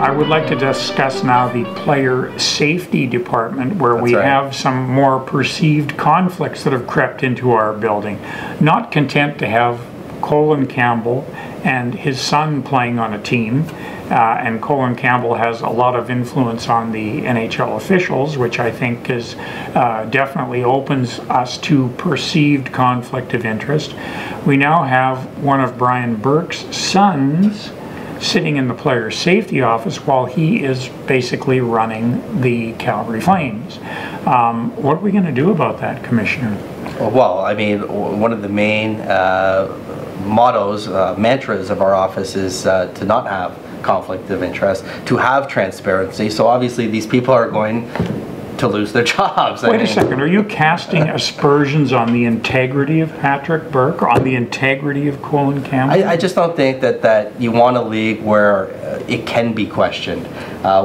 I would like to discuss now the player safety department, where we have some more perceived conflicts that have crept into our building. Not content to have Colin Campbell and his son playing on a team, and Colin Campbell has a lot of influence on the NHL officials, which I think is definitely opens us to perceived conflict of interest. We now have one of Brian Burke's sons sitting in the player safety office while he is basically running the Calgary Flames. What are we going to do about that, Commissioner? Well, I mean, one of the main mottos, mantras of our office is to not have conflict of interest, to have transparency. So obviously these people are going to lose their jobs. Wait a second, are you casting aspersions on the integrity of Patrick Burke, or on the integrity of Colin Campbell? I just don't think that you want a league where it can be questioned.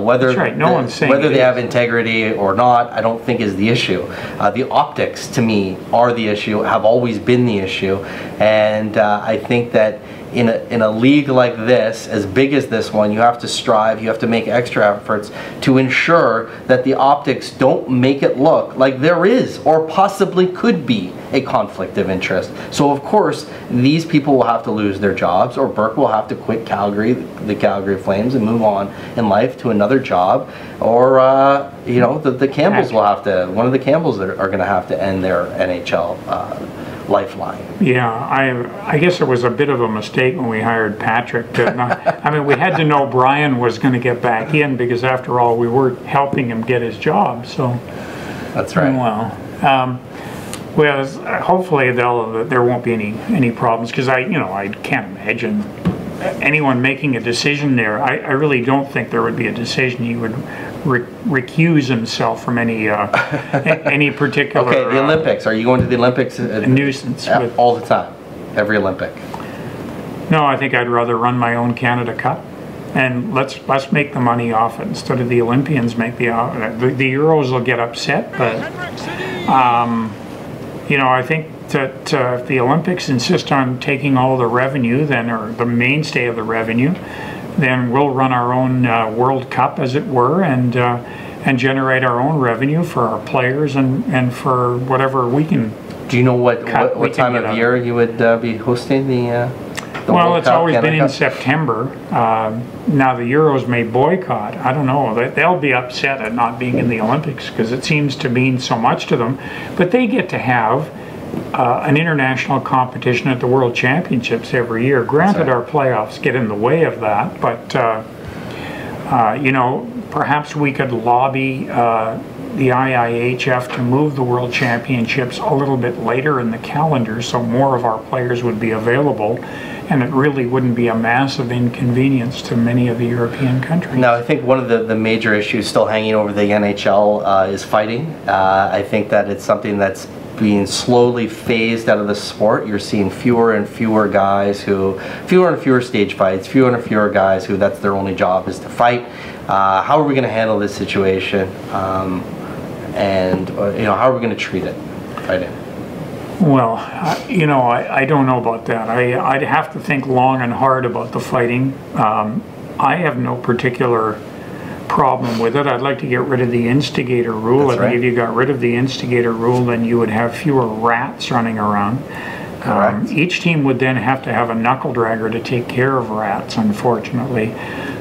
Whether That's right. No one's saying whether they have integrity or not, I don't think is the issue. The optics, to me, are the issue, have always been the issue, and I think that in a league like this, as big as this one, you have to strive, you have to make extra efforts to ensure that the optics don't make it look like there is or possibly could be a conflict of interest. So of course, these people will have to lose their jobs, or Burke will have to quit Calgary, the Calgary Flames, and move on in life to another job, or you know, the Campbells will have to, one of the Campbells are going to have to end their NHL lifeline. Yeah, I guess it was a bit of a mistake when we hired Patrick. I mean, we had to know Brian was going to get back in, because after all, we were helping him get his job. So that's right. Well, hopefully there won't be any problems, because I can't imagine anyone making a decision there. I really don't think there would be a decision he would recuse himself from any any particular. Okay, the Olympics. Are you going to the Olympics? A nuisance. All the time, every Olympic. No, I think I'd rather run my own Canada Cup, and let's make the money off it instead of the Olympians make the Euros will get upset, but you know, I think that if the Olympics insist on taking all the revenue, then, or the mainstay of the revenue, then we'll run our own World Cup, as it were, and generate our own revenue for our players and for whatever we can. Do you know what time of year you would be hosting the well, World it's Cup, always Canada been in Cup? September. Now the Euros may boycott. I don't know. They'll be upset at not being in the Olympics, because it seems to mean so much to them. But they get to have an international competition at the World Championships every year. Granted, our playoffs get in the way of that, but you know, perhaps we could lobby the IIHF to move the World Championships a little bit later in the calendar, so more of our players would be available, and it really wouldn't be a massive inconvenience to many of the European countries. No, I think one of the major issues still hanging over the NHL is fighting. I think that it's something that's being slowly phased out of the sport. You're seeing fewer and fewer guys fewer and fewer stage fights, fewer and fewer guys who that's their only job is to fight. How are we going to handle this situation? And you know, how are we going to treat it? Fighting. Well, you know, I don't know about that. I'd have to think long and hard about the fighting. I have no particular problem with it. I'd like to get rid of the instigator rule. I think if you got rid of the instigator rule, then you would have fewer rats running around. Each team would then have to have a knuckle dragger to take care of rats, unfortunately.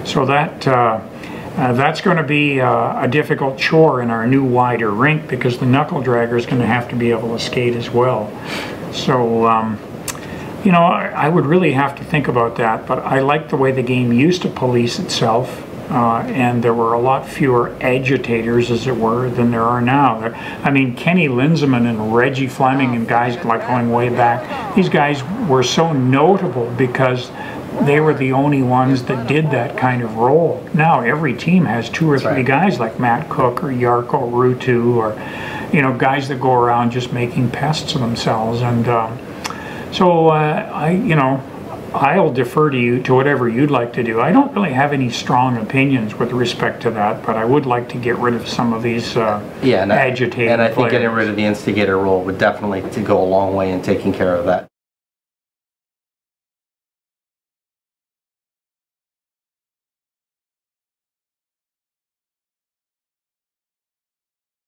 So that's going to be a difficult chore in our new wider rink, because the knuckle dragger is going to have to be able to skate as well. So you know, I would really have to think about that, but I like the way the game used to police itself. And there were a lot fewer agitators, as it were, than there are now. I mean, Kenny Linseman and Reggie Fleming and guys like going way back, these guys were so notable because they were the only ones that did that kind of role. Now every team has two or three guys like Matt Cook or Jarkko Ruutu, or you know, guys that go around just making pests of themselves. And so I'll defer to you to whatever you'd like to do. I don't really have any strong opinions with respect to that, but I would like to get rid of some of these agitating And I think players. getting rid of the instigator rule would definitely go a long way in taking care of that.